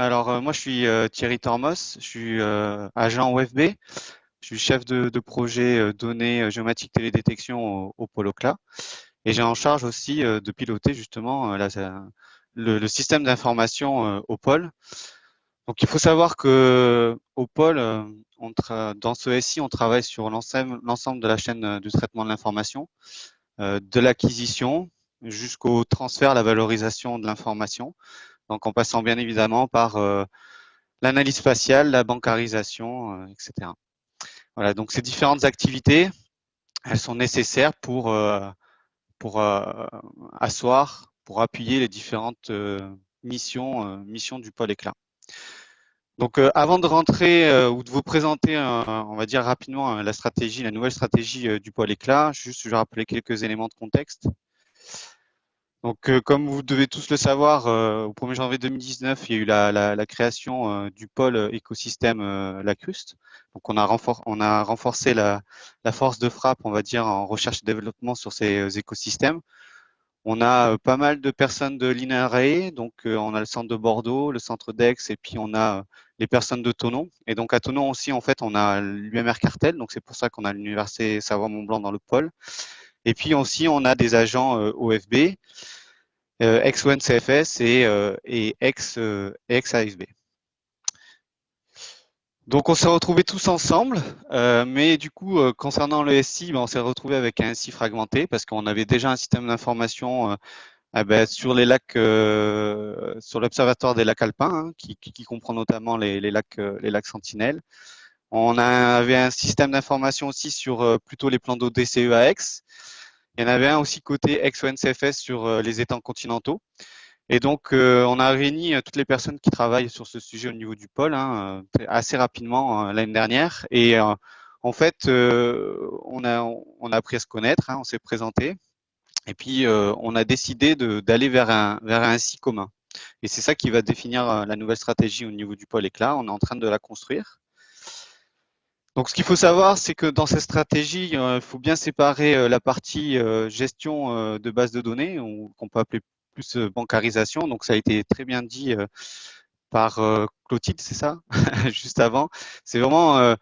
Alors, moi, je suis Thierry Tormos, je suis agent OFB, je suis chef de projet données géométriques télédétection au pôle OCLA et j'ai en charge aussi de piloter justement le système d'information au pôle. Donc, il faut savoir que au pôle, dans ce SI, on travaille sur l'ensemble de la chaîne du traitement de l'information, de l'acquisition jusqu'au transfert, la valorisation de l'information. Donc, en passant bien évidemment par l'analyse spatiale, la bancarisation, etc. Voilà, donc ces différentes activités, elles sont nécessaires pour asseoir, pour appuyer les différentes missions du pôle éclat. Donc, avant de rentrer ou de vous présenter, on va dire rapidement la stratégie, la nouvelle stratégie du pôle éclat, juste je vais rappeler quelques éléments de contexte. Donc, comme vous devez tous le savoir, au 1er janvier 2019, il y a eu la création du pôle écosystème Lacuste. Donc, on a renforcé la force de frappe, on va dire, en recherche et développement sur ces écosystèmes. On a pas mal de personnes de l'INRAE, donc on a le centre de Bordeaux, le centre d'Aix, et puis on a les personnes de Thonon. Et donc à Thonon aussi, en fait, on a l'UMR Cartel, donc c'est pour ça qu'on a l'université Savoie-Mont-Blanc dans le pôle. Et puis aussi, on a des agents OFB, ex-ONCFS et ex-AFB. Donc on s'est retrouvés tous ensemble, mais du coup, concernant le SI, on s'est retrouvé avec un SI fragmenté parce qu'on avait déjà un système d'information sur les lacs, sur l'observatoire des lacs alpins, hein, qui comprend notamment les lacs Sentinelles. Avait un système d'information aussi sur plutôt les plans d'eau DCE à Aix. Il y en avait un aussi côté ex-ONCFS sur les étangs continentaux. Et donc, on a réuni toutes les personnes qui travaillent sur ce sujet au niveau du pôle assez rapidement l'année dernière. Et en fait, on a appris à se connaître, hein, on s'est présenté. Et puis, on a décidé d'aller vers un site commun. Et c'est ça qui va définir la nouvelle stratégie au niveau du pôle éclat. On est en train de la construire. Donc, ce qu'il faut savoir, c'est que dans cette stratégie, il faut bien séparer la partie gestion de base de données, ou qu'on peut appeler plus bancarisation. Donc, ça a été très bien dit par Clotilde, c'est ça, juste avant. C'est vraiment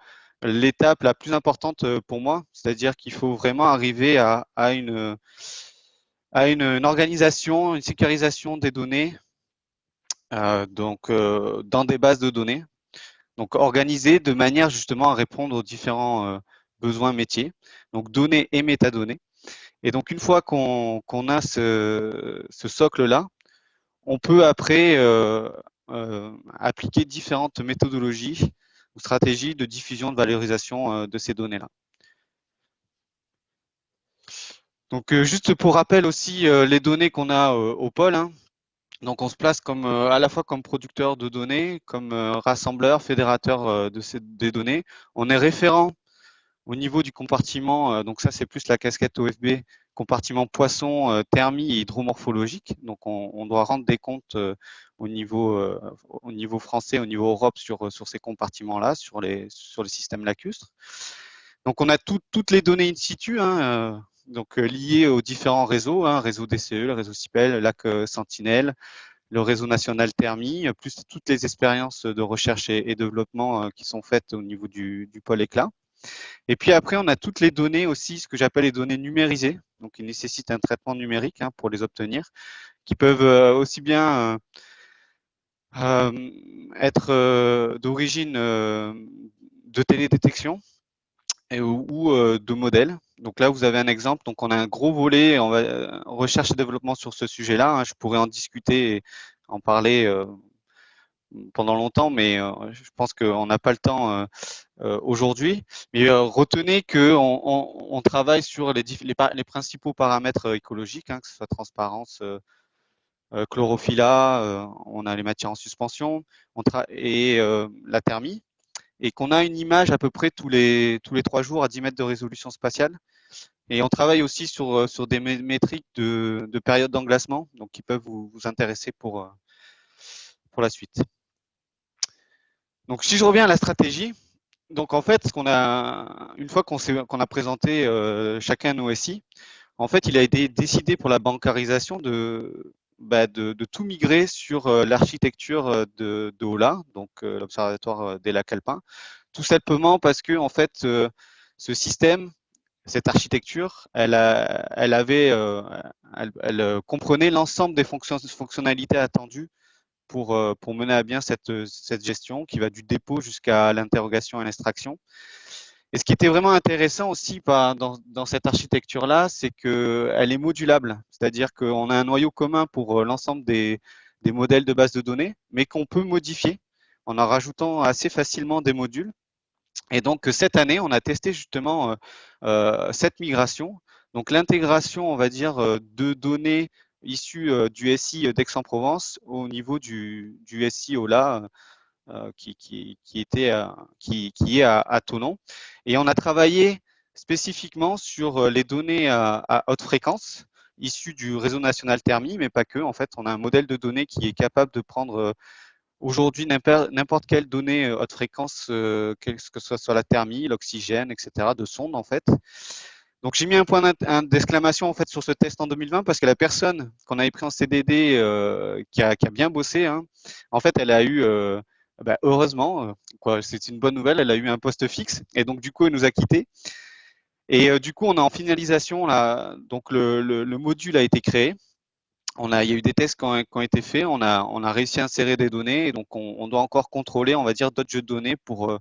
l'étape la plus importante pour moi. C'est-à-dire qu'il faut vraiment arriver à une organisation, une sécurisation des données, dans des bases de données. Donc, organisées de manière justement à répondre aux différents besoins métiers, donc données et métadonnées. Et donc, une fois qu'on a ce socle-là, on peut après appliquer différentes méthodologies ou stratégies de diffusion, de valorisation de ces données-là. Donc, juste pour rappel aussi, les données qu'on a au pôle, hein. Donc, on se place comme à la fois comme producteur de données, comme rassembleur, fédérateur des données. On est référent au niveau du compartiment, donc ça c'est plus la casquette OFB, compartiment poisson, thermie et hydromorphologique. Donc on doit rendre des comptes au niveau français, au niveau Europe sur ces compartiments-là, sur les systèmes lacustres. Donc on a toutes les données in situ, hein, liées aux différents réseaux, hein, réseau DCE, le réseau CIPEL, le lac Sentinelle, le réseau national thermie, plus toutes les expériences de recherche et développement qui sont faites au niveau du pôle éclat. Et puis après, on a toutes les données aussi, ce que j'appelle les données numérisées, donc qui nécessitent un traitement numérique hein, pour les obtenir, qui peuvent aussi bien être d'origine de télédétection ou de modèles. Donc là, vous avez un exemple. Donc on a un gros volet recherche et développement sur ce sujet-là. Hein. Je pourrais en discuter et en parler pendant longtemps, mais je pense qu'on n'a pas le temps aujourd'hui. Mais retenez qu'on travaille sur les principaux paramètres écologiques, hein, que ce soit transparence, chlorophylla, on a les matières en suspension et la thermie, et qu'on a une image à peu près tous les 3 jours à 10 mètres de résolution spatiale. Et on travaille aussi sur des métriques de période d'englacement, donc qui peuvent vous intéresser pour la suite. Donc si je reviens à la stratégie, donc en fait, une fois qu'on a présenté chacun nos SI, en fait, il a été décidé pour la bancarisation de tout migrer sur l'architecture de Hola, donc l'Observatoire des lacs alpins, tout simplement parce que en fait, ce système, cette architecture, elle comprenait l'ensemble des fonctionnalités attendues pour mener à bien cette gestion qui va du dépôt jusqu'à l'interrogation et l'extraction. Et ce qui était vraiment intéressant aussi dans cette architecture-là, c'est qu'elle est modulable, c'est-à-dire qu'on a un noyau commun pour l'ensemble des modèles de base de données, mais qu'on peut modifier en rajoutant assez facilement des modules. Et donc cette année, on a testé justement cette migration, donc l'intégration, on va dire, de données issues du SI d'Aix-en-Provence au niveau du SI OLA qui est à Thonon. Et on a travaillé spécifiquement sur les données à haute fréquence issues du réseau national Thermi, mais pas que. En fait, on a un modèle de données qui est capable de prendre aujourd'hui n'importe quelle donnée haute fréquence, que ce soit sur la thermie, l'oxygène, etc., de sonde en fait. Donc j'ai mis un point d'exclamation en fait sur ce test en 2020 parce que la personne qu'on avait pris en CDD qui a bien bossé, hein, en fait elle a eu heureusement, c'est une bonne nouvelle, elle a eu un poste fixe et donc du coup elle nous a quittés. Et du coup on est en finalisation là, donc le module a été créé. Il y a eu des tests qui ont été faits, on a réussi à insérer des données et donc on doit encore contrôler, on va dire, d'autres jeux de données pour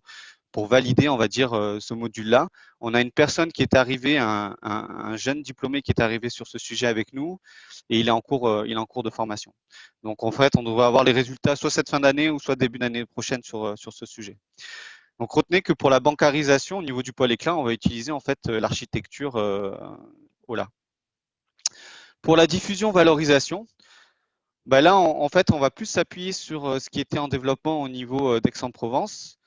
valider, on va dire, ce module-là. On a une personne qui est arrivée, un jeune diplômé qui est arrivé sur ce sujet avec nous et il est en cours de formation. Donc en fait, on devrait avoir les résultats soit cette fin d'année ou soit début d'année prochaine sur ce sujet. Donc retenez que pour la bancarisation au niveau du pôle éclat, on va utiliser en fait l'architecture OLA. Pour la diffusion valorisation, là en fait on va plus s'appuyer sur ce qui était en développement au niveau d'Aix-en-Provence,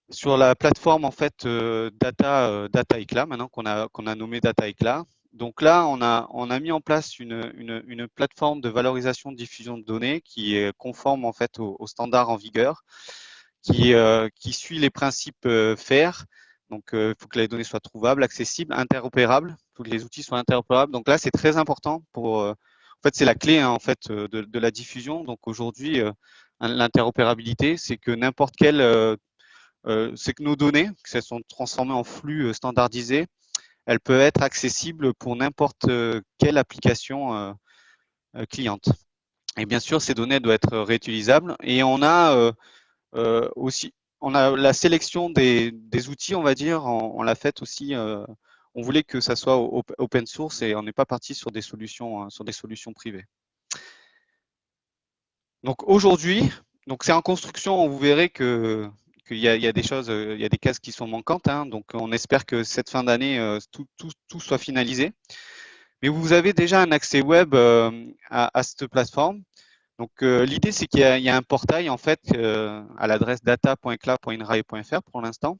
sur la plateforme en fait Data Eclat, maintenant qu'on a nommé Data Eclat. Donc là, on a mis en place une plateforme de valorisation de diffusion de données qui est conforme en fait aux standards en vigueur, qui suit les principes FAIR. Donc, il faut que les données soient trouvables, accessibles, interopérables. Il faut que les outils soient interopérables. Donc là, c'est très important pour. En fait, c'est la clé en fait de la diffusion. Donc aujourd'hui, l'interopérabilité, c'est que n'importe quel c'est que nos données, que elles sont transformées en flux standardisés, elles peuvent être accessibles pour n'importe quelle application cliente. Et bien sûr, ces données doivent être réutilisables. Et on a aussi, on a la sélection des outils, on va dire, on l'a faite aussi. On voulait que ça soit open source et on n'est pas parti sur des solutions privées. Donc aujourd'hui, donc c'est en construction, vous verrez qu'il y a des choses, il y a des cases qui sont manquantes. Hein, donc on espère que cette fin d'année, tout soit finalisé. Mais vous avez déjà un accès web à cette plateforme. Donc l'idée c'est qu'il y a un portail en fait à l'adresse data.eclat.inrae.fr pour l'instant.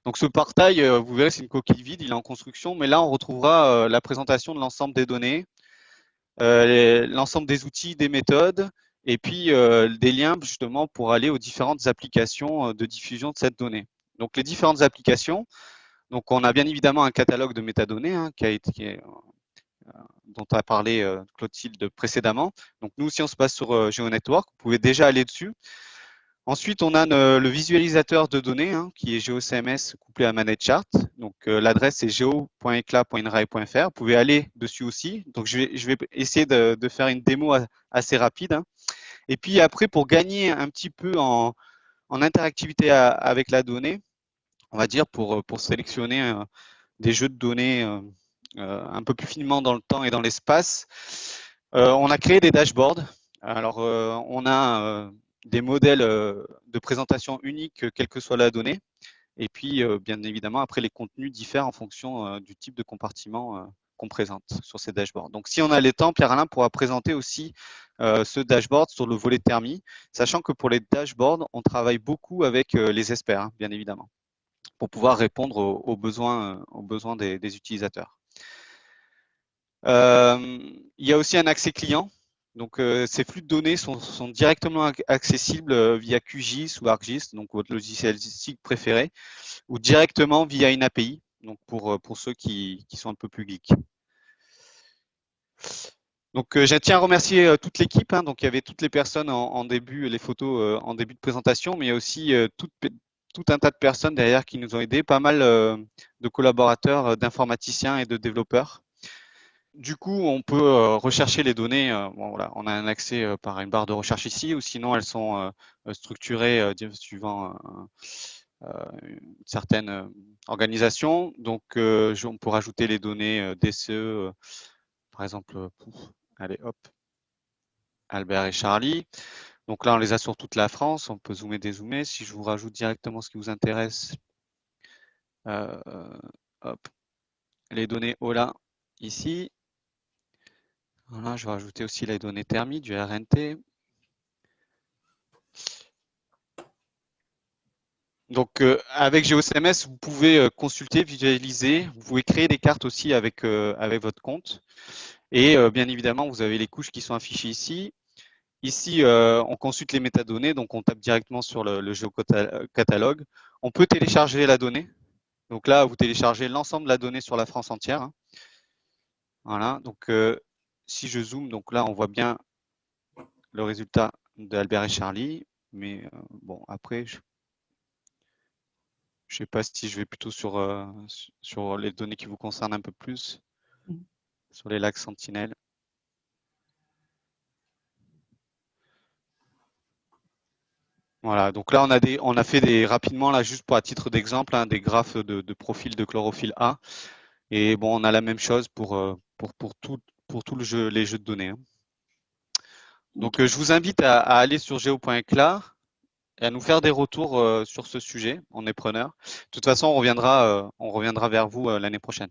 Donc ce portail, vous verrez, c'est une coquille vide, il est en construction, mais là on retrouvera la présentation de l'ensemble des données, l'ensemble des outils, des méthodes, et puis des liens justement pour aller aux différentes applications de diffusion de cette donnée. Donc les différentes applications, donc on a bien évidemment un catalogue de métadonnées hein, dont a parlé Clotilde précédemment. Donc nous aussi on se base sur GeoNetwork, vous pouvez déjà aller dessus. Ensuite, on a le visualisateur de données hein, qui est GeoCMS couplé à ManageChart. Donc l'adresse est geo.eclat.inrae.fr. Vous pouvez aller dessus aussi. Donc je vais essayer de faire une démo assez rapide. Hein. Et puis après, pour gagner un petit peu en interactivité avec la donnée, on va dire pour sélectionner des jeux de données un peu plus finement dans le temps et dans l'espace, on a créé des dashboards. Alors on a des modèles de présentation uniques, quelle que soit la donnée. Et puis, bien évidemment, après, les contenus diffèrent en fonction du type de compartiment qu'on présente sur ces dashboards. Donc, si on a le temps, Pierre-Alain pourra présenter aussi ce dashboard sur le volet thermie, sachant que pour les dashboards, on travaille beaucoup avec les experts, hein, bien évidemment, pour pouvoir répondre aux besoins des utilisateurs. Il y a aussi un accès client. Donc, ces flux de données sont directement accessibles via QGIS ou ArcGIS, donc votre logiciel SIG préféré, ou directement via une API, donc pour ceux qui sont un peu plus geeks. Donc, je tiens à remercier toute l'équipe, hein. Donc, il y avait toutes les personnes en début, les photos en début de présentation, mais il y a aussi tout un tas de personnes derrière qui nous ont aidés, pas mal de collaborateurs, d'informaticiens et de développeurs. Du coup, on peut rechercher les données. Bon, voilà, on a un accès par une barre de recherche ici, ou sinon elles sont structurées suivant une certaine organisation. Donc, on peut rajouter les données DCE, par exemple, allez, hop, Albert et Charlie. Donc là, on les a sur toute la France. On peut zoomer, dézoomer. Si je vous rajoute directement ce qui vous intéresse, euh, hop, les données OLA ici. Voilà, je vais rajouter aussi les données thermiques du RNT. Donc, avec GeoCMS, vous pouvez consulter, visualiser. Vous pouvez créer des cartes aussi avec votre compte. Et bien évidemment, vous avez les couches qui sont affichées ici. Ici, on consulte les métadonnées, donc on tape directement sur le géocatalogue. On peut télécharger la donnée. Donc là, vous téléchargez l'ensemble de la donnée sur la France entière, hein. Voilà, donc si je zoome, donc là, on voit bien le résultat d'Albert et Charlie. Mais bon, après, je ne sais pas si je vais plutôt sur les données qui vous concernent un peu plus, sur les lacs Sentinelle. Voilà, donc là, on a fait rapidement, là, juste pour à titre d'exemple, hein, des graphes de profil de chlorophylle A. Et bon, on a la même chose pour tout les jeux de données, hein. Donc, je vous invite à aller sur geo.eclat et à nous faire des retours sur ce sujet. On est preneur. De toute façon, on reviendra vers vous l'année prochaine.